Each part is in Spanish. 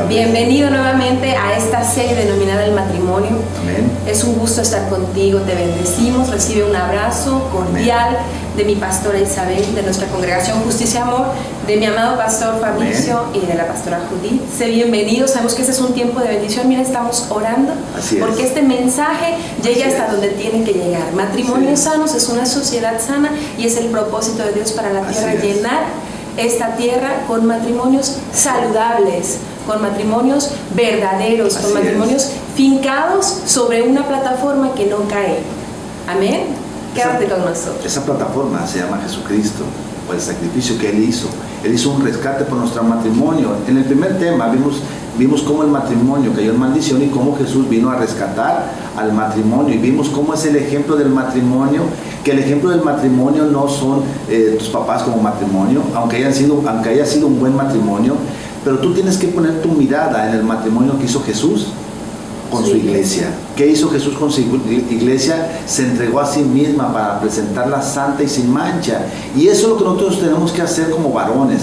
Bienvenido nuevamente a esta serie denominada El Matrimonio. Amén. Es un gusto estar contigo, te bendecimos. Recibe un abrazo cordial de mi pastora Isabel, de nuestra congregación Justicia y Amor, de mi amado pastor Fabricio y de la pastora Judith. Sé bienvenido, sabemos que este es un tiempo de bendición. Mira, estamos orando porque este mensaje llegue hasta donde tiene que llegar. Matrimonios sanos es una sociedad sana y es el propósito de Dios para la tierra, llenar esta tierra con matrimonios saludables, con matrimonios verdaderos, con matrimonios fincados sobre una plataforma que no cae. Amén. Quédate con nosotros. Esa plataforma se llama Jesucristo, por el sacrificio que Él hizo. Él hizo un rescate por nuestro matrimonio. En el primer tema vimos cómo el matrimonio cayó en maldición y cómo Jesús vino a rescatar al matrimonio. Y vimos cómo es el ejemplo del matrimonio, que el ejemplo del matrimonio no son tus papás como matrimonio, aunque haya sido un buen matrimonio, pero tú tienes que poner tu mirada en el matrimonio que hizo Jesús con su iglesia. ¿Qué hizo Jesús con su iglesia? Se entregó a sí misma para presentarla santa y sin mancha. Y eso es lo que nosotros tenemos que hacer como varones.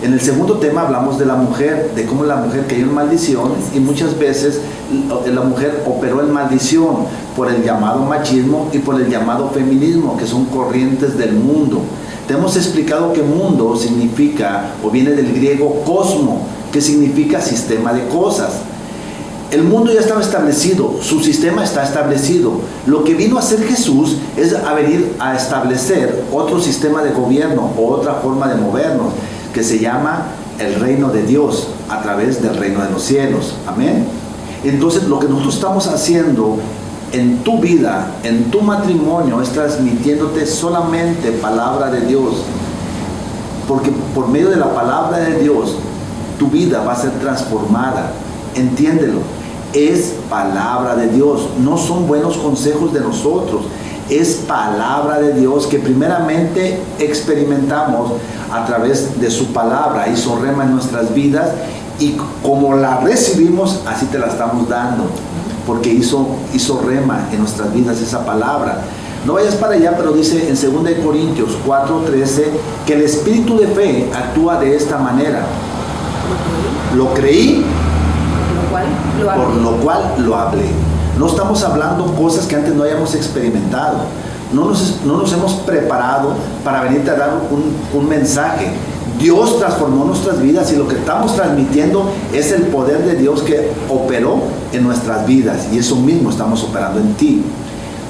En el segundo tema hablamos de la mujer, de cómo la mujer cayó en maldición, y muchas veces la mujer operó en maldición por el llamado machismo y por el llamado feminismo, que son corrientes del mundo. Te hemos explicado que mundo significa, o viene del griego cosmo, que significa sistema de cosas. El mundo ya estaba establecido, su sistema está establecido. Lo que vino a hacer Jesús es a venir a establecer otro sistema de gobierno o otra forma de movernos, que se llama el reino de Dios a través del reino de los cielos. Amén. Entonces, lo que nosotros estamos haciendo en tu vida, en tu matrimonio, es transmitiéndote solamente palabra de Dios. Porque por medio de la palabra de Dios, tu vida va a ser transformada. Entiéndelo, es palabra de Dios, no son buenos consejos de nosotros, es palabra de Dios que primeramente experimentamos a través de su palabra. Hizo rema en nuestras vidas y como la recibimos, así te la estamos dando, porque hizo rema en nuestras vidas esa palabra. No vayas para allá, pero dice en 2 Corintios 4:13 que el espíritu de fe actúa de esta manera. Lo creí, por lo cual lo hablé. No estamos hablando cosas que antes no hayamos experimentado. No nos hemos preparado para venirte a dar un mensaje. Dios transformó nuestras vidas y lo que estamos transmitiendo es el poder de Dios que operó en nuestras vidas, y eso mismo estamos operando en ti.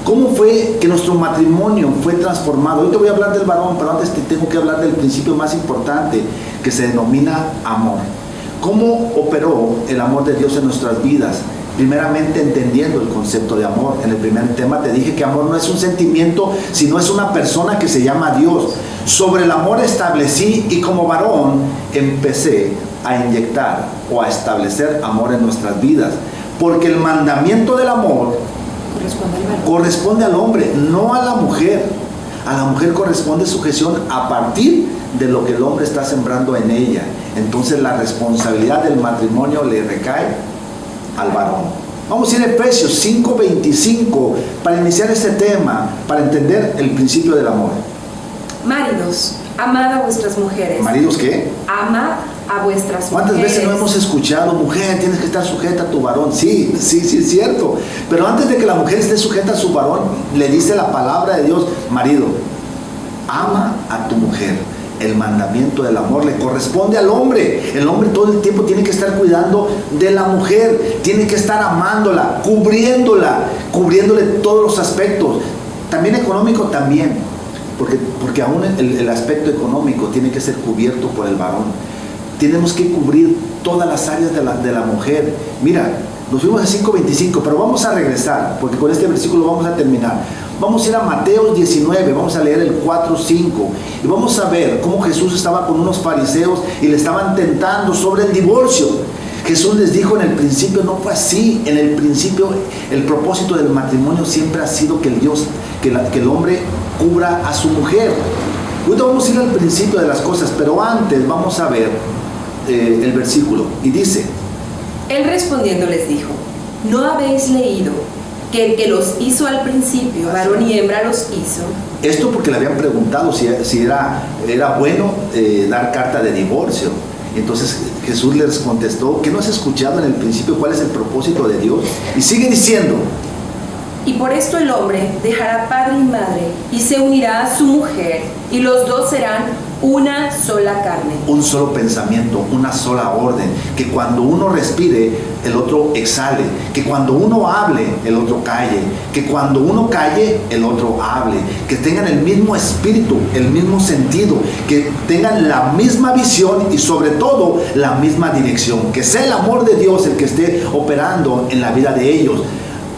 ¿Cómo fue que nuestro matrimonio fue transformado? Hoy te voy a hablar del varón, pero antes te tengo que hablar del principio más importante, que se denomina amor. ¿Cómo operó el amor de Dios en nuestras vidas? Primeramente entendiendo el concepto de amor. En el primer tema te dije que amor no es un sentimiento, sino es una persona que se llama Dios. Sobre el amor establecí y como varón empecé a inyectar o a establecer amor en nuestras vidas. Porque el mandamiento del amor corresponde al hombre, no a la mujer. A la mujer corresponde sujeción a partir de lo que el hombre está sembrando en ella. Entonces la responsabilidad del matrimonio le recae al varón. Vamos a ir a Efesios 5:25 para iniciar este tema, para entender el principio del amor. Maridos, amad a vuestras mujeres. ¿Maridos qué? Amad a vuestras mujeres. ¿Cuántas veces no hemos escuchado, mujer, tienes que estar sujeta a tu varón? Sí, es cierto. Pero antes de que la mujer esté sujeta a su varón, le dice la palabra de Dios: marido, ama a tu mujer. El mandamiento del amor le corresponde al hombre. El hombre todo el tiempo tiene que estar cuidando de la mujer, tiene que estar amándola, cubriéndole todos los aspectos, también económico también, porque aún el aspecto económico tiene que ser cubierto por el varón. Tenemos que cubrir todas las áreas de la mujer. Mira, nos fuimos a 5:25, pero vamos a regresar, porque con este versículo vamos a terminar. Vamos a ir a Mateo 19, vamos a leer el 4:5 y vamos a ver cómo Jesús estaba con unos fariseos y le estaban tentando sobre el divorcio. Jesús les dijo: en el principio no fue así. En el principio el propósito del matrimonio siempre ha sido que el hombre cubra a su mujer. Ahorita vamos a ir al principio de las cosas, pero antes vamos a ver el versículo, y dice: Él respondiendo les dijo: ¿no habéis leído que el que los hizo al principio, varón y hembra los hizo? Esto porque le habían preguntado si era bueno dar carta de divorcio. Entonces Jesús les contestó: ¿qué no has escuchado en el principio cuál es el propósito de Dios? Y sigue diciendo: y por esto el hombre dejará padre y madre y se unirá a su mujer, y los dos serán una sola carne. Un solo pensamiento, una sola orden. Que cuando uno respire, el otro exhale. Que cuando uno hable, el otro calle. Que cuando uno calle, el otro hable. Que tengan el mismo espíritu, el mismo sentido. Que tengan la misma visión y sobre todo la misma dirección. Que sea el amor de Dios el que esté operando en la vida de ellos,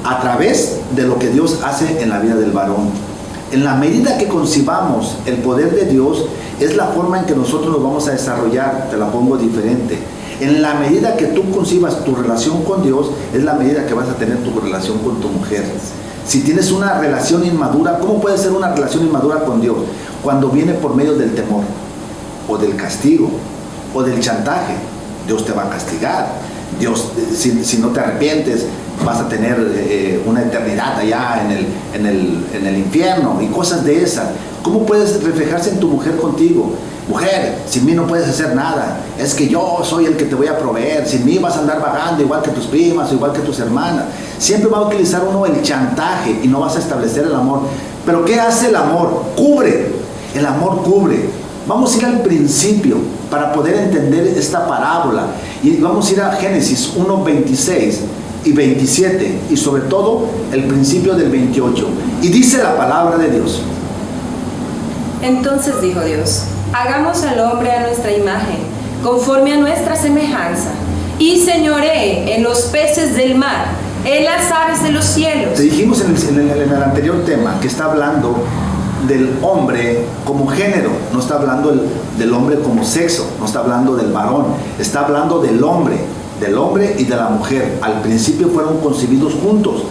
a través de lo que Dios hace en la vida del varón. En la medida que concibamos el poder de Dios, es la forma en que nosotros nos vamos a desarrollar. Te la pongo diferente. En la medida que tú concibas tu relación con Dios, es la medida que vas a tener tu relación con tu mujer. Si tienes una relación inmadura, ¿cómo puede ser una relación inmadura con Dios? Cuando viene por medio del temor, o del castigo, o del chantaje. Dios te va a castigar. Dios, si no te arrepientes, vas a tener una eternidad allá en el infierno y cosas de esas. ¿Cómo puedes reflejarse en tu mujer contigo? Mujer, sin mí no puedes hacer nada. Es que yo soy el que te voy a proveer. Sin mí vas a andar vagando igual que tus primas, igual que tus hermanas. Siempre va a utilizar uno el chantaje y no vas a establecer el amor. Pero ¿qué hace el amor? Cubre. El amor cubre. Vamos a ir al principio para poder entender esta parábola. Y vamos a ir a Génesis 1:26 y 27. Y sobre todo el principio del 28. Y dice la palabra de Dios: entonces dijo Dios: hagamos al hombre a nuestra imagen, conforme a nuestra semejanza, y señoree en los peces del mar, en las aves de los cielos. Te dijimos en el anterior tema que está hablando del hombre como género, no está hablando del hombre como sexo, no está hablando del varón, está hablando del hombre y de la mujer. Al principio fueron concebidos juntos.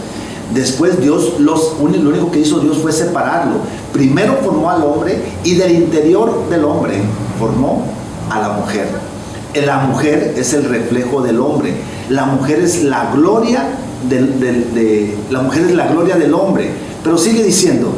Después Dios, lo único que hizo Dios fue separarlo. Primero formó al hombre y del interior del hombre formó a la mujer. La mujer es el reflejo del hombre. La mujer es la gloria la mujer es la gloria del hombre. Pero sigue diciendo: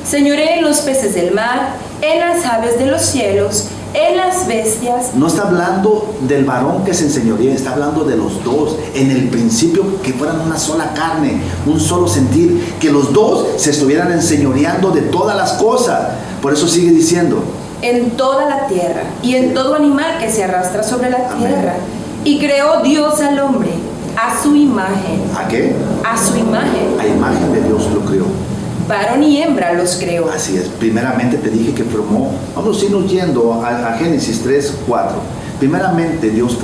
señoree en los peces del mar, en las aves de los cielos, en las bestias. No está hablando del varón que se enseñorea, está hablando de los dos. En el principio, que fueran una sola carne, un solo sentir, que los dos se estuvieran enseñoreando de todas las cosas. Por eso sigue diciendo: en toda la tierra y en todo animal que se arrastra sobre la tierra. Y creó Dios al hombre a su imagen. ¿A qué? A su imagen. A imagen de Dios lo creó. Varón y hembra los creó. Así es. Primeramente te dije que formó. Vamos a irnos yendo a Génesis 3:4. Primeramente Dios,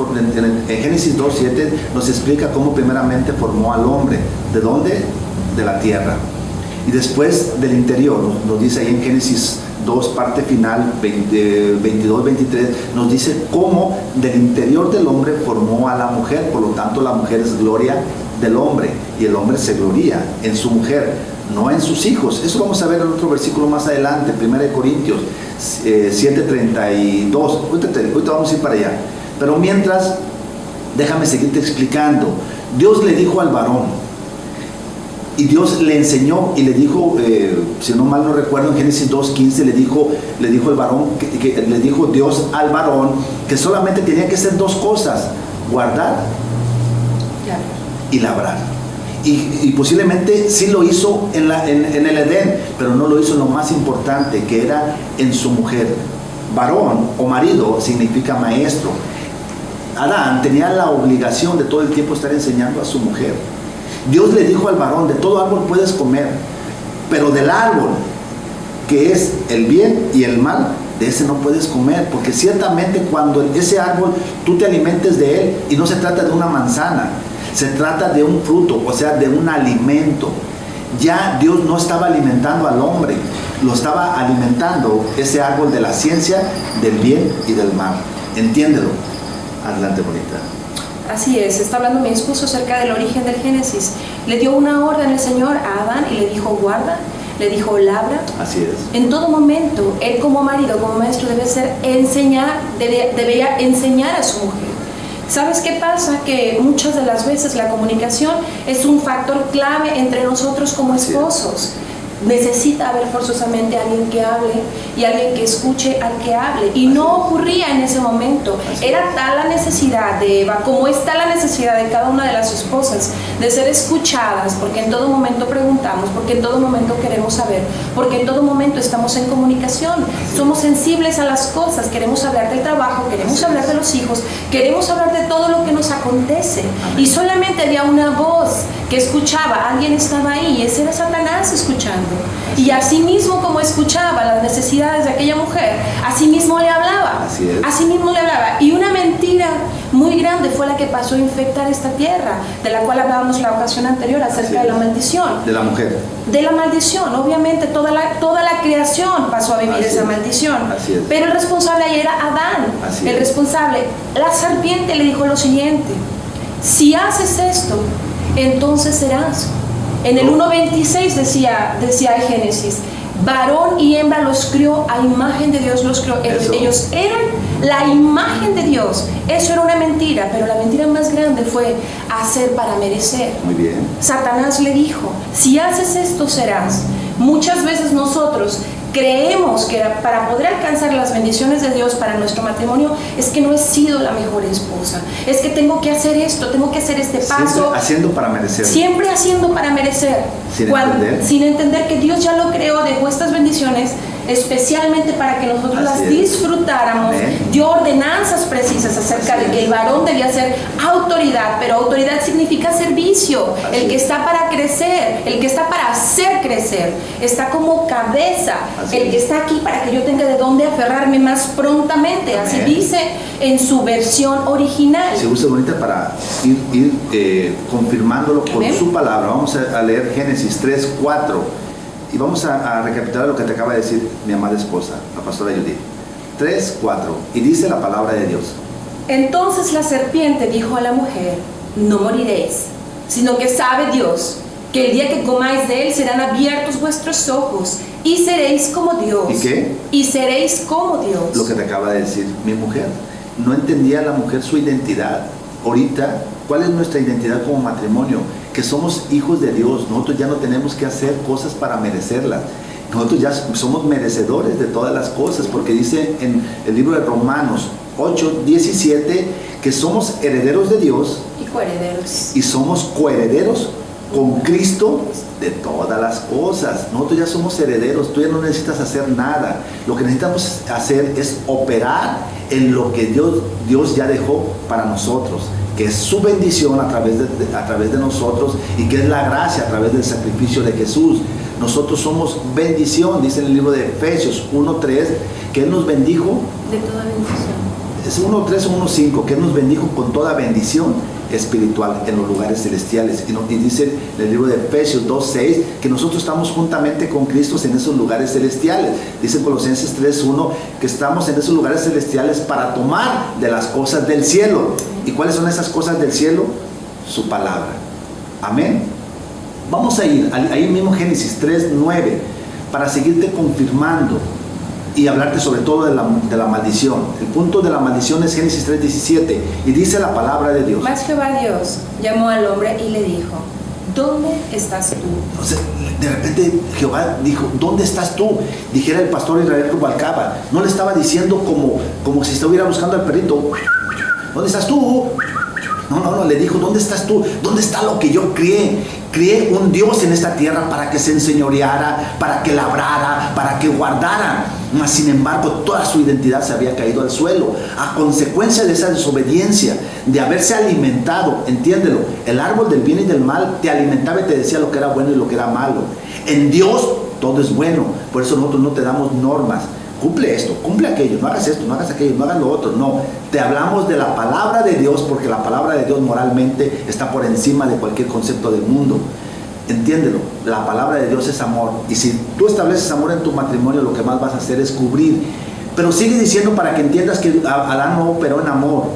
en Génesis 2:7 nos explica cómo primeramente formó al hombre. ¿De dónde? De la tierra. Y después del interior, nos dice ahí en Génesis 2, parte final, 22-23, nos dice cómo del interior del hombre formó a la mujer. Por lo tanto, la mujer es gloria del hombre y el hombre se gloria en su mujer, no en sus hijos. Eso vamos a ver en otro versículo más adelante, 1 Corintios 7:32. Ahorita vamos a ir para allá. Pero mientras, déjame seguirte explicando. Dios le dijo al varón, y Dios le enseñó y le dijo, si no mal no recuerdo, en Génesis 2:15 le dijo el varón, le dijo Dios al varón que solamente tenía que hacer dos cosas: guardar y labrar. Y posiblemente sí lo hizo en el Edén, pero no lo hizo en lo más importante, que era en su mujer. Varón o marido significa maestro. Adán tenía la obligación de todo el tiempo estar enseñando a su mujer. Dios le dijo al varón: de todo árbol puedes comer, pero del árbol que es el bien y el mal, de ese no puedes comer, porque ciertamente cuando ese árbol tú te alimentes de él, y no se trata de una manzana, se trata de un fruto, o sea, de un alimento. Ya Dios no estaba alimentando al hombre, lo estaba alimentando ese árbol de la ciencia del bien y del mal. Entiéndelo. Adelante, bonita. Así es, está hablando mi esposo acerca del origen del Génesis. Le dio una orden el Señor a Adán y le dijo: guarda, le dijo: labra. Así es. En todo momento, él como marido, como maestro, debería enseñar a su mujer. ¿Sabes qué pasa? Que muchas de las veces la comunicación es un factor clave entre nosotros como esposos. necesita haber forzosamente alguien que hable y alguien que escuche al que hable. Y no ocurría en ese momento. Era tal la necesidad de Eva, como está la necesidad de cada una de las esposas, de ser escuchadas, porque en todo momento preguntamos, porque en todo momento queremos saber, porque en todo momento estamos en comunicación, somos sensibles a las cosas, queremos hablar del trabajo, queremos hablar de los hijos, queremos hablar de todo lo que nos acontece. Y solamente había una voz que escuchaba, alguien estaba ahí, y ese era Satanás escuchando. Y así mismo como escuchaba las necesidades de aquella mujer, así mismo le hablaba. Así mismo le hablaba. Y una mentira muy grande fue la que pasó a infectar esta tierra, de la cual hablábamos la ocasión anterior acerca de la maldición. De la mujer. De la maldición. Obviamente toda la creación pasó a vivir esa maldición. Pero el responsable ahí era Adán. El responsable. La serpiente le dijo lo siguiente: si haces esto, entonces serás. En el 1.26 decía el Génesis, varón y hembra los crió, a imagen de Dios los crió. Ellos eran la imagen de Dios. Eso era una mentira, pero la mentira más grande fue hacer para merecer. Muy bien. Satanás le dijo, si haces esto serás. Muchas veces nosotros creemos que para poder alcanzar las bendiciones de Dios para nuestro matrimonio es que no he sido la mejor esposa, es que tengo que hacer esto, tengo que hacer este paso. Siempre haciendo para merecer. Siempre haciendo para merecer. Sin entender que Dios ya lo creó, dejó estas bendiciones especialmente para que nosotros las disfrutáramos. Dio ordenanzas precisas acerca de que el varón debía ser autoridad, pero autoridad significa servicio. El que está para crecer, el que está para hacer crecer, está como cabeza, el que está aquí para que yo tenga de dónde aferrarme más prontamente. Así dice en su versión original. Se usa bonita para ir confirmándolo con su palabra. Vamos a leer Génesis 3:4. Y vamos a recapitular lo que te acaba de decir mi amada esposa, la pastora Judith. 3:4. Y dice la palabra de Dios. Entonces la serpiente dijo a la mujer, no moriréis, sino que sabe Dios que el día que comáis de él serán abiertos vuestros ojos y seréis como Dios. ¿Y qué? Y seréis como Dios. Lo que te acaba de decir mi mujer. No entendía la mujer su identidad. Ahorita, ¿cuál es nuestra identidad como matrimonio? Que somos hijos de Dios. Nosotros ya no tenemos que hacer cosas para merecerlas. Nosotros ya somos merecedores de todas las cosas, porque dice en el libro de Romanos 8:17 que somos herederos de Dios y coherederos. Y somos coherederos con Cristo de todas las cosas. Nosotros ya somos herederos. Tú ya no necesitas hacer nada. Lo que necesitamos hacer es operar en lo que Dios ya dejó para nosotros, que es su bendición a través de nosotros, y que es la gracia a través del sacrificio de Jesús. Nosotros somos bendición, dice en el libro de Efesios 1:3, que Él nos bendijo de toda bendición. Es 1:3 o 1:5, que Él nos bendijo con toda bendición espiritual en los lugares celestiales. Y dice en el libro de Efesios 2:6 que nosotros estamos juntamente con Cristo en esos lugares celestiales. Dice en Colosenses 3:1 que estamos en esos lugares celestiales para tomar de las cosas del cielo. ¿Y cuáles son esas cosas del cielo? Su palabra. Amén. Vamos a ir ahí mismo, Génesis 3:9, para seguirte confirmando y hablarte sobre todo de la maldición. El punto de la maldición es Génesis 3:17, y dice la palabra de Dios. Mas Jehová Dios llamó al hombre y le dijo, ¿dónde estás tú? O sea, de repente Jehová dijo, ¿dónde estás tú? Dijera el pastor Israel Rubalcaba. No le estaba diciendo como si estuviera buscando al perrito. ¿Dónde estás tú? No, le dijo, ¿dónde estás tú? ¿Dónde está lo que yo creé? Creé un Dios en esta tierra para que se enseñoreara, para que labrara, para que guardara. Mas, sin embargo, toda su identidad se había caído al suelo a consecuencia de esa desobediencia, de haberse alimentado. Entiéndelo, el árbol del bien y del mal te alimentaba y te decía lo que era bueno y lo que era malo. En Dios todo es bueno, por eso nosotros no te damos normas. Cumple esto, cumple aquello, no hagas esto, no hagas aquello, no hagas lo otro. No, te hablamos de la palabra de Dios, porque la palabra de Dios moralmente está por encima de cualquier concepto del mundo. Entiéndelo, la palabra de Dios es amor. Y si tú estableces amor en tu matrimonio, lo que más vas a hacer es cubrir. Pero sigue diciendo para que entiendas que Adán no operó en amor.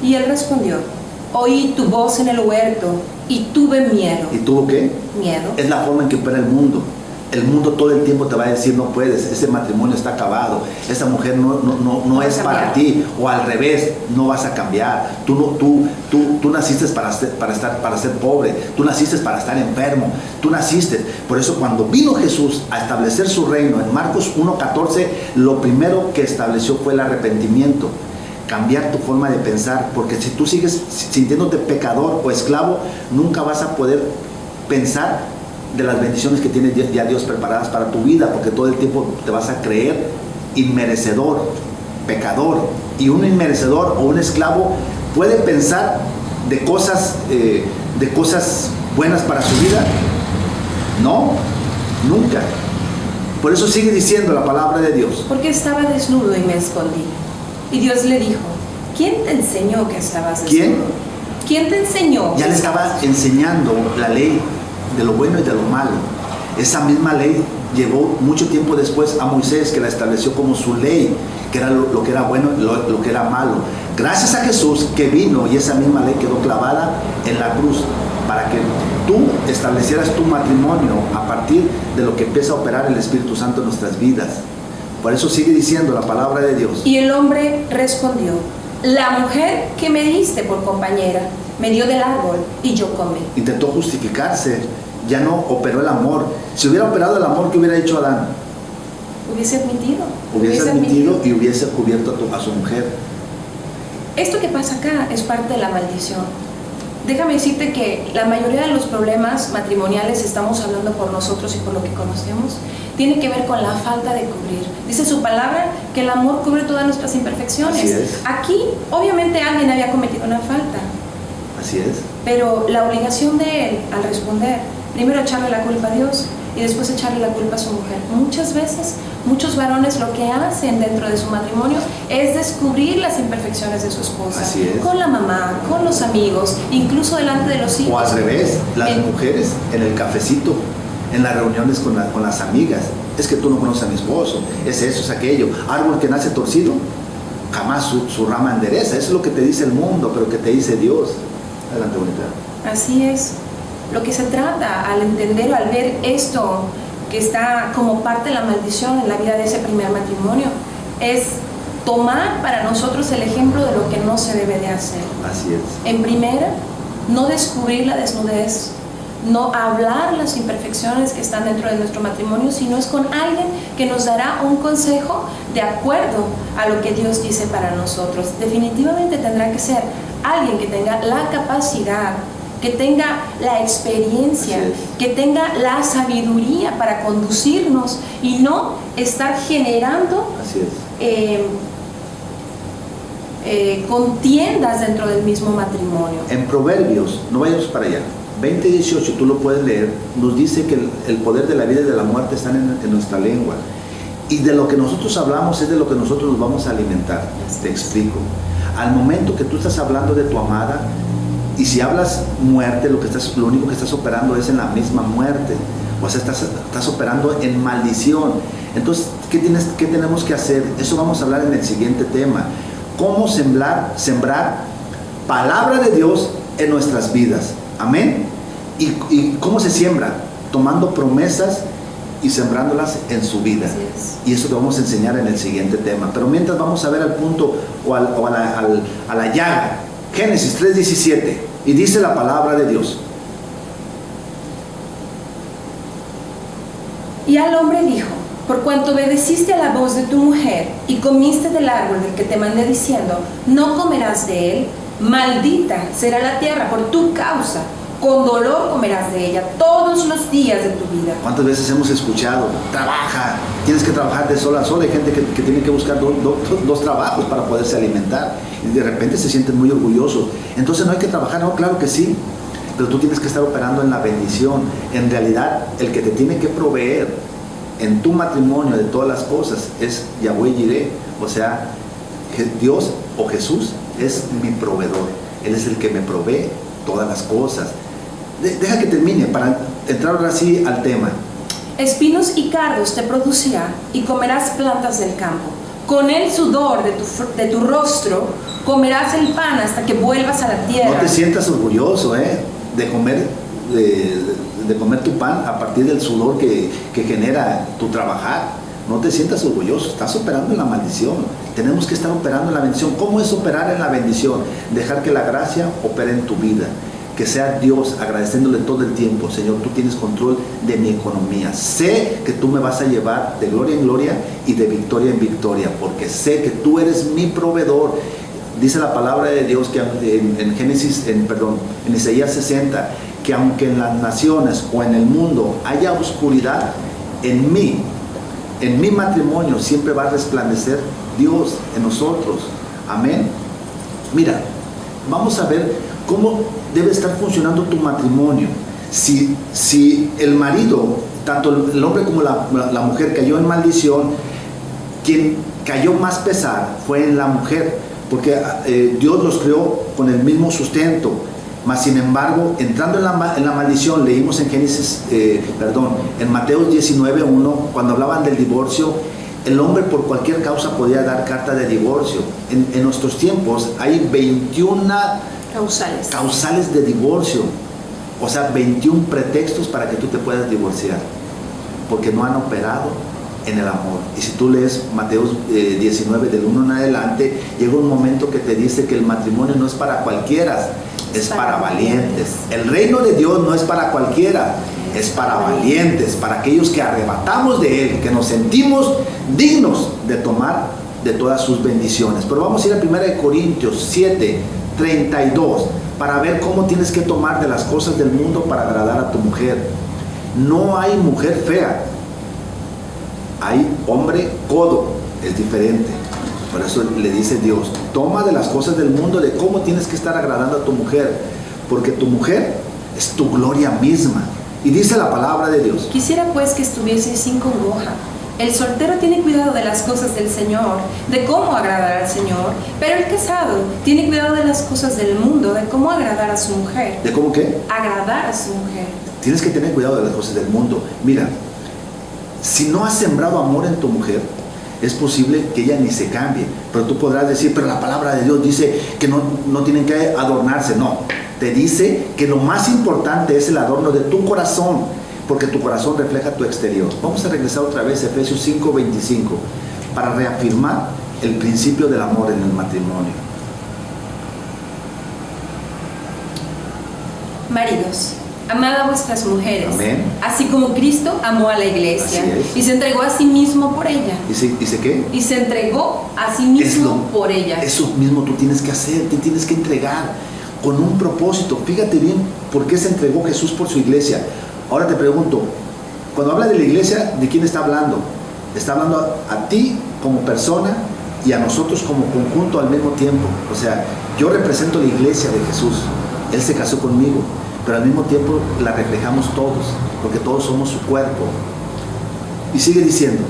Y él respondió, oí tu voz en el huerto y tuve miedo. ¿Y tuvo qué? Miedo. Es la forma en que opera el mundo. El mundo todo el tiempo te va a decir no puedes, ese matrimonio está acabado, esa mujer no es para ti, o al revés, no vas a cambiar. Tú naciste para ser pobre, tú naciste para estar enfermo, tú naciste. Por eso cuando vino Jesús a establecer su reino en Marcos 1:14, lo primero que estableció fue el arrepentimiento, cambiar tu forma de pensar, porque si tú sigues sintiéndote pecador o esclavo, nunca vas a poder pensar de las bendiciones que tiene ya Dios preparadas para tu vida, porque todo el tiempo te vas a creer inmerecedor, pecador. Y un inmerecedor o un esclavo puede pensar de cosas buenas para su vida. No, nunca. Por eso sigue diciendo la palabra de Dios. Porque estaba desnudo y me escondí. Y Dios le dijo, ¿quién te enseñó que estabas desnudo? ¿Quién te enseñó? Ya le estaba enseñando la ley de lo bueno y de lo malo. Esa misma ley llegó mucho tiempo después a Moisés, que la estableció como su ley, que era lo que era bueno y lo que era malo. Gracias a Jesús que vino, y esa misma ley quedó clavada en la cruz, para que tú establecieras tu matrimonio a partir de lo que empieza a operar el Espíritu Santo en nuestras vidas. Por eso sigue diciendo la palabra de Dios. Y el hombre respondió, la mujer que me diste por compañera me dio del árbol y yo comí. Intentó justificarse, ya no operó el amor. Si hubiera operado el amor, ¿qué hubiera hecho Adán? Hubiese admitido. Hubiese admitido y hubiese cubierto a su mujer. Esto que pasa acá es parte de la maldición. Déjame decirte que la mayoría de los problemas matrimoniales, estamos hablando por nosotros y por lo que conocemos, tiene que ver con la falta de cubrir. Dice su palabra que el amor cubre todas nuestras imperfecciones. Así es. Aquí, obviamente, alguien había cometido una falta. Así es. Pero la obligación de él, al responder, primero echarle la culpa a Dios y después echarle la culpa a su mujer. Muchas veces, muchos varones lo que hacen dentro de su matrimonio es descubrir las imperfecciones de su esposa. Así es. Con la mamá, con los amigos, incluso delante de los hijos. O al revés, las mujeres en el cafecito, en las reuniones con las amigas. Es que tú no conoces a mi esposo, es eso, es aquello. Árbol que nace torcido, jamás su rama endereza. Eso es lo que te dice el mundo, pero que te dice Dios. Adelante, bonita. Así es. Lo que se trata al entender, al ver esto que está como parte de la maldición en la vida de ese primer matrimonio, es tomar para nosotros el ejemplo de lo que no se debe de hacer. Así es. En primera, no descubrir la desnudez, no hablar las imperfecciones que están dentro de nuestro matrimonio, sino es con alguien que nos dará un consejo de acuerdo a lo que Dios dice para nosotros. Definitivamente tendrá que ser alguien que tenga la capacidad, que tenga la experiencia, que tenga la sabiduría para conducirnos y no estar generando contiendas dentro del mismo matrimonio. En Proverbios, no vayamos para allá, 20:18, tú lo puedes leer, nos dice que el poder de la vida y de la muerte están en nuestra lengua. Y de lo que nosotros hablamos es de lo que nosotros nos vamos a alimentar. Te explico. Al momento que tú estás hablando de tu amada, y si hablas muerte, lo único que estás operando es en la misma muerte. O sea, estás operando en maldición. Entonces, ¿qué tenemos que hacer? Eso vamos a hablar en el siguiente tema. Cómo sembrar palabra de Dios en nuestras vidas. Amén. ¿Y cómo se siembra? Tomando promesas y sembrándolas en su vida. Y eso te vamos a enseñar en el siguiente tema. Pero mientras vamos a ver al punto o a la llaga. Génesis 3:17. Y dice la palabra de Dios. Y al hombre dijo, por cuanto obedeciste a la voz de tu mujer y comiste del árbol del que te mandé diciendo, no comerás de él, maldita será la tierra por tu causa, con dolor comerás de ella todos los días de tu vida. ¿Cuántas veces hemos escuchado? Trabaja, tienes que trabajar de sol a sol. Hay gente que tiene que buscar dos trabajos para poderse alimentar y de repente se sienten muy orgullosos. Entonces no hay que trabajar, no, claro que sí, pero tú tienes que estar operando en la bendición. En realidad, el que te tiene que proveer en tu matrimonio de todas las cosas es Yahweh Jireh, o sea, Dios o Jesús es mi proveedor. Él es el que me provee todas las cosas. Deja que termine para entrar ahora sí al tema. Espinos y cardos te producirá y comerás plantas del campo. Con el sudor de tu rostro comerás el pan hasta que vuelvas a la tierra. No te sientas orgulloso de comer de comer tu pan a partir del sudor que genera tu trabajar. No te sientas orgulloso, estás operando en la maldición. Tenemos que estar operando en la bendición. ¿Cómo es operar en la bendición? Dejar que la gracia opere en tu vida. Que sea Dios agradeciéndole todo el tiempo: Señor, tú tienes control de mi economía. Sé que tú me vas a llevar de gloria en gloria y de victoria en victoria, porque sé que tú eres mi proveedor. Dice la palabra de Dios que en Isaías 60, que aunque en las naciones o en el mundo haya oscuridad, en mi matrimonio siempre va a resplandecer Dios en nosotros. Amén. Mira, vamos a ver cómo debe estar funcionando tu matrimonio. Si el marido, tanto el hombre como la mujer, cayó en maldición, quien cayó más pesar fue en la mujer, porque Dios los creó con el mismo sustento. Mas sin embargo, entrando en la maldición, leímos en Mateo 19:1, cuando hablaban del divorcio, el hombre por cualquier causa podía dar carta de divorcio. En nuestros tiempos hay 21 causales de divorcio, o sea, 21 pretextos para que tú te puedas divorciar, porque no han operado en el amor. Y si tú lees Mateo 19 del 1 en adelante, llega un momento que te dice que el matrimonio no es para cualquiera, es para valientes. El reino de Dios no es para cualquiera, es para valientes, para aquellos que arrebatamos de Él, que nos sentimos dignos de tomar de todas sus bendiciones. Pero vamos a ir a 1 Corintios 7:32 para ver cómo tienes que tomar de las cosas del mundo para agradar a tu mujer. No hay mujer fea, hay hombre codo, es diferente. Por eso le dice Dios: toma de las cosas del mundo, de cómo tienes que estar agradando a tu mujer, porque tu mujer es tu gloria misma. Y dice la palabra de Dios: quisiera pues que estuviese sin congoja. El soltero tiene cuidado de las cosas del Señor, de cómo agradar al Señor, pero el casado tiene cuidado de las cosas del mundo, de cómo agradar a su mujer. ¿De cómo qué? Agradar a su mujer. Tienes que tener cuidado de las cosas del mundo. Mira, si no has sembrado amor en tu mujer, es posible que ella ni se cambie. Pero tú podrás decir: pero la palabra de Dios dice que no tienen que adornarse. No, te dice que lo más importante es el adorno de tu corazón, porque tu corazón refleja tu exterior. Vamos a regresar otra vez a Efesios 5:25 para reafirmar el principio del amor en el matrimonio. Maridos, amad a vuestras mujeres. Amén. Así como Cristo amó a la iglesia y se entregó a sí mismo por ella. ¿Dice qué? Y se entregó a sí mismo por ella. Eso mismo tú tienes que hacer, te tienes que entregar con un propósito. Fíjate bien por qué se entregó Jesús por su iglesia. Ahora te pregunto, cuando habla de la iglesia, ¿de quién está hablando? Está hablando a ti como persona y a nosotros como conjunto al mismo tiempo. O sea, yo represento la iglesia de Jesús. Él se casó conmigo, pero al mismo tiempo la reflejamos todos, porque todos somos su cuerpo. Y sigue diciendo: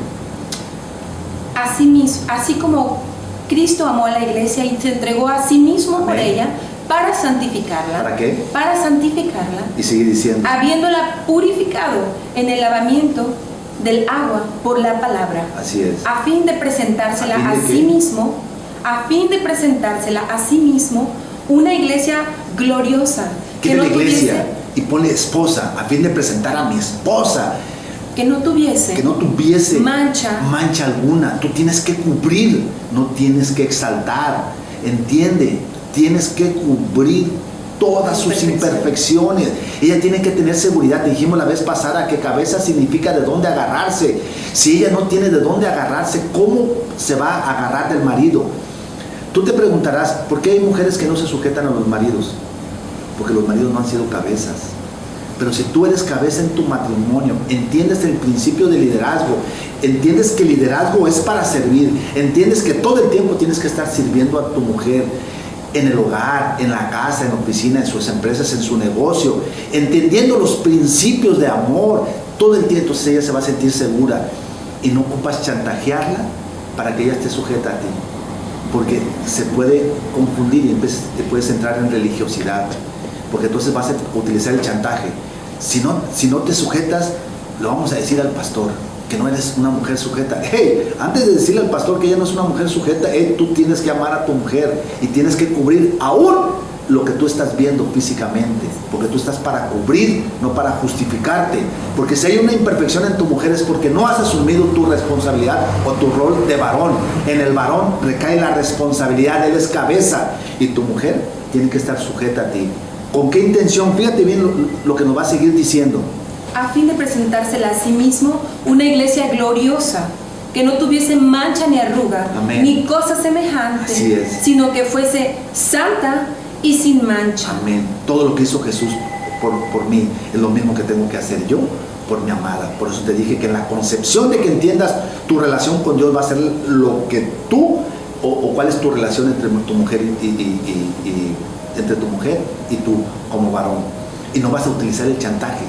así como Cristo amó a la iglesia y se entregó a sí mismo por ella, para santificarla. ¿Para qué? Para santificarla. Y sigue diciendo: habiéndola purificado en el lavamiento del agua por la palabra. Así es. A fin de presentársela a sí mismo, una iglesia gloriosa. ¿Qué de la iglesia? Y ponle esposa, a fin de presentar a mi esposa. Que no tuviese mancha alguna. Tú tienes que cubrir, no tienes que exaltar. Entiende, tienes que cubrir todas sus imperfecciones. Ella tiene que tener seguridad. Te dijimos la vez pasada que cabeza significa de dónde agarrarse. Si ella no tiene de dónde agarrarse, ¿cómo se va a agarrar del marido? Tú te preguntarás: ¿por qué hay mujeres que no se sujetan a los maridos? Porque los maridos no han sido cabezas. Pero si tú eres cabeza en tu matrimonio, entiendes el principio de liderazgo, entiendes que el liderazgo es para servir, entiendes que todo el tiempo tienes que estar sirviendo a tu mujer, en el hogar, en la casa, en la oficina, en sus empresas, en su negocio, entendiendo los principios de amor, todo el tiempo. Entonces ella se va a sentir segura y no ocupas chantajearla para que ella esté sujeta a ti, porque se puede confundir y te puedes entrar en religiosidad, porque entonces vas a utilizar el chantaje. Si no te sujetas, lo vamos a decir al pastor que no eres una mujer sujeta. Hey, antes de decirle al pastor que ella no es una mujer sujeta, tú tienes que amar a tu mujer y tienes que cubrir aún lo que tú estás viendo físicamente, porque tú estás para cubrir, no para justificarte. Porque si hay una imperfección en tu mujer es porque no has asumido tu responsabilidad o tu rol de varón. En el varón recae la responsabilidad, él es cabeza, y tu mujer tiene que estar sujeta a ti. ¿Con qué intención? Fíjate bien lo que nos va a seguir diciendo. A fin de presentársela a sí mismo una iglesia gloriosa, que no tuviese mancha ni arruga, Amén. ni cosa semejante, Así es. sino que fuese santa y sin mancha. Amén. Todo lo que hizo Jesús por mí es lo mismo que tengo que hacer yo por mi amada. Por eso te dije que en la concepción de que entiendas tu relación con Dios va a ser lo que tú, o cuál es tu relación entre tu mujer entre tu mujer y tú como varón. Y no vas a utilizar el chantaje,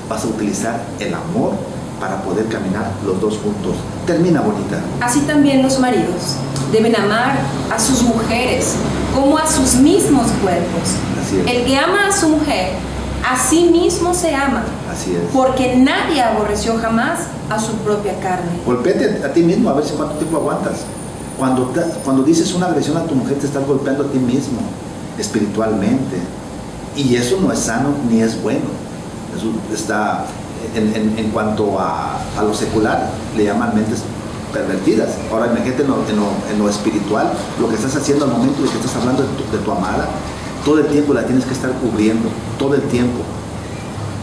vas a utilizar el amor para poder caminar los dos juntos. Termina, bonita. Así también los maridos deben amar a sus mujeres como a sus mismos cuerpos. Así es. El que ama a su mujer, a sí mismo se ama, Así es. porque nadie aborreció jamás a su propia carne. Golpéate a ti mismo, a ver si cuánto tiempo aguantas. Cuando dices una agresión a tu mujer, te estás golpeando a ti mismo, espiritualmente. Y eso no es sano ni es bueno. Eso está, en cuanto a lo secular, le llaman mentes pervertidas. Ahora imagínate en lo espiritual, lo que estás haciendo al momento de que estás hablando de tu amada, todo el tiempo la tienes que estar cubriendo, todo el tiempo.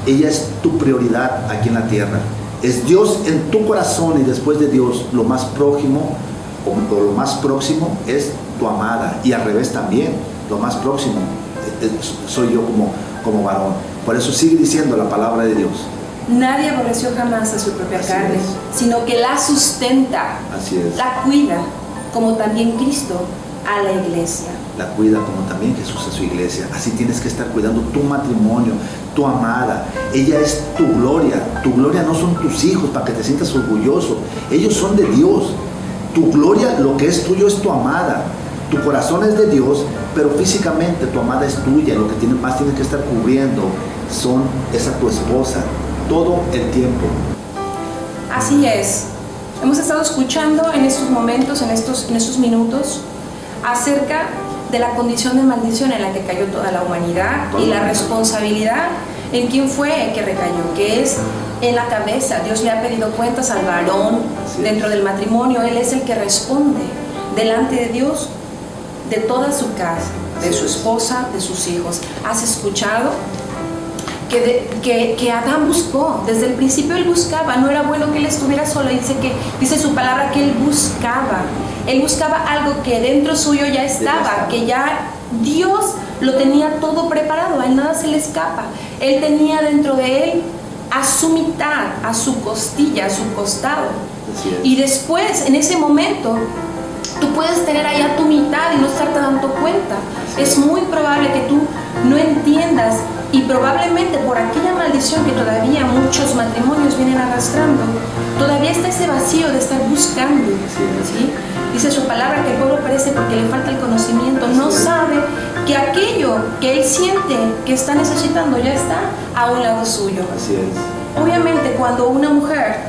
Ella es tu prioridad aquí en la tierra. Es Dios en tu corazón, y después de Dios, lo más próximo o lo más próximo es tu amada, y al revés también, lo más próximo soy yo como varón. Por eso sigue diciendo la palabra de Dios. Nadie aborreció jamás a su propia Así carne, es. sino que la sustenta, Así es. la cuida, como también Cristo a la iglesia. La cuida como también Jesús a su iglesia. Así tienes que estar cuidando tu matrimonio, tu amada. Ella es tu gloria. Tu gloria no son tus hijos para que te sientas orgulloso. Ellos son de Dios. Tu gloria, lo que es tuyo, es tu amada. Tu corazón es de Dios, pero físicamente tu amada es tuya. Lo que más tienes que estar cubriendo es a tu esposa todo el tiempo. Así es. Hemos estado escuchando en estos momentos, en estos minutos, acerca de la condición de maldición en la que cayó toda la humanidad y la responsabilidad en quién fue que recayó, que es en la cabeza. Dios le ha pedido cuentas al varón dentro del matrimonio. Él es el que responde delante de Dios de toda su casa, de su esposa, de sus hijos. ¿Has escuchado? Que Adán buscó, desde el principio él buscaba, no era bueno que él estuviera solo. Dice su palabra que él buscaba algo que dentro suyo ya estaba, que ya Dios lo tenía todo preparado, a él nada se le escapa. Él tenía dentro de él a su mitad, a su costilla, a su costado. Y después, en ese momento, tú puedes tener ahí a tu mitad y no estarte dando cuenta. Es muy probable que tú no entiendas, y probablemente por aquella maldición que todavía muchos matrimonios vienen arrastrando, todavía está ese vacío de estar buscando, ¿sí? Dice su palabra que el pueblo perece porque le falta el conocimiento, no sabe que aquello que él siente que está necesitando ya está a un lado suyo. Así es. Obviamente cuando una mujer,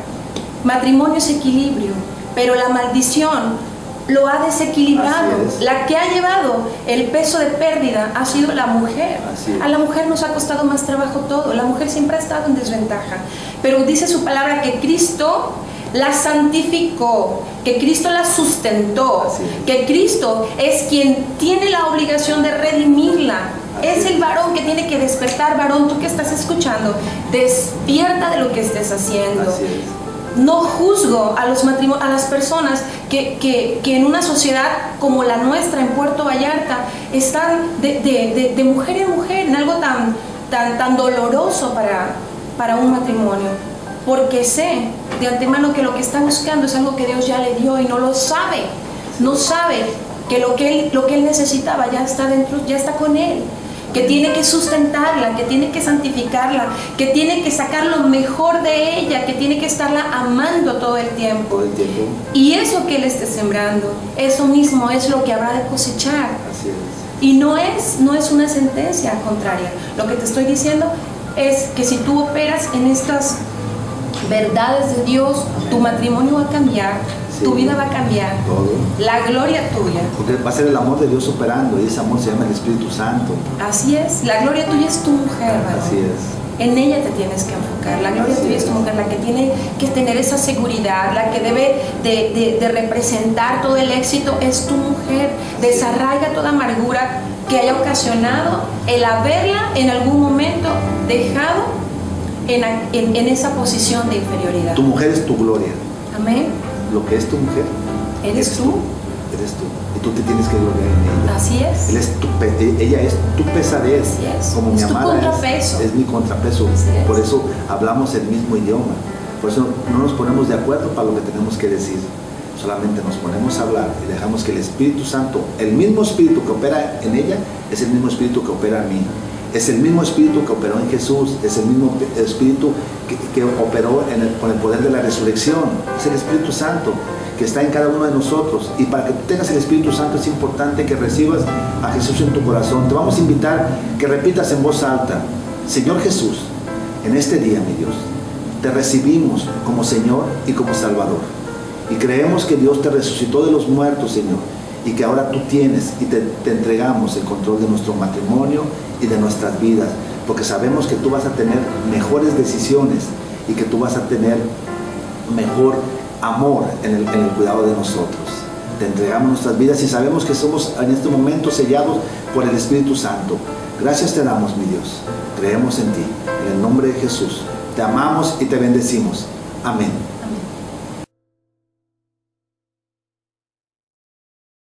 matrimonio es equilibrio, pero la maldición lo ha desequilibrado. La que ha llevado el peso de pérdida ha sido la mujer. A la mujer nos ha costado más trabajo todo. La mujer siempre ha estado en desventaja. Pero dice su palabra que Cristo la santificó, que Cristo la sustentó, que Cristo es quien tiene la obligación de redimirla. Es el varón que tiene que despertar. Varón, tú que estás escuchando, despierta de lo que estés haciendo. No juzgo a las personas que en una sociedad como la nuestra en Puerto Vallarta están de mujer en mujer en algo tan doloroso para un matrimonio, porque sé de antemano que lo que está buscando es algo que Dios ya le dio y no lo sabe. No sabe que lo que él necesitaba ya está dentro, ya está con él, que tiene que sustentarla, que tiene que santificarla, que tiene que sacar lo mejor de ella, que tiene que estarla amando todo el tiempo. Y eso que él esté sembrando, eso mismo es lo que habrá de cosechar. Así es. Y no es una sentencia contraria. Lo que te estoy diciendo es que si tú operas en estas verdades de Dios, tu matrimonio va a cambiar, Sí. Tu vida va a cambiar. Todo. La gloria tuya. Porque va a ser el amor de Dios operando y ese amor se llama el Espíritu Santo. Así es. La gloria tuya es tu mujer, varón. Así es. En ella te tienes que enfocar. La gloria Así tuya es tu es. mujer, la que tiene que tener esa seguridad, la que debe de representar todo el éxito es tu mujer. Desarraiga toda amargura que haya ocasionado el haberla en algún momento dejado en esa posición de inferioridad. Tu mujer es tu gloria. Amén. Lo que es tu mujer, ¿Eres tú? eres tú. Y tú te tienes que gloriar en ella. Así es. Ella es tu pesadez. Así es. Como Es mi tu amada contrapeso. es mi contrapeso. Así es. Por eso hablamos el mismo idioma. Por eso no nos ponemos de acuerdo para lo que tenemos que decir. Solamente nos ponemos a hablar y dejamos que el Espíritu Santo, el mismo Espíritu que opera en ella, es el mismo Espíritu que opera en mí. Es el mismo Espíritu que operó en Jesús, es el mismo Espíritu que operó con el poder de la resurrección. Es el Espíritu Santo que está en cada uno de nosotros. Y para que tú tengas el Espíritu Santo es importante que recibas a Jesús en tu corazón. Te vamos a invitar que repitas en voz alta: Señor Jesús, en este día, mi Dios, te recibimos como Señor y como Salvador. Y creemos que Dios te resucitó de los muertos, Señor, y que ahora tú tienes y te entregamos el control de nuestro matrimonio y de nuestras vidas, porque sabemos que tú vas a tener mejores decisiones y que tú vas a tener mejor amor en el cuidado de nosotros. Te entregamos nuestras vidas y sabemos que somos en este momento sellados por el Espíritu Santo. Gracias te damos, mi Dios. Creemos en ti. En el nombre de Jesús. Te amamos y te bendecimos. Amén.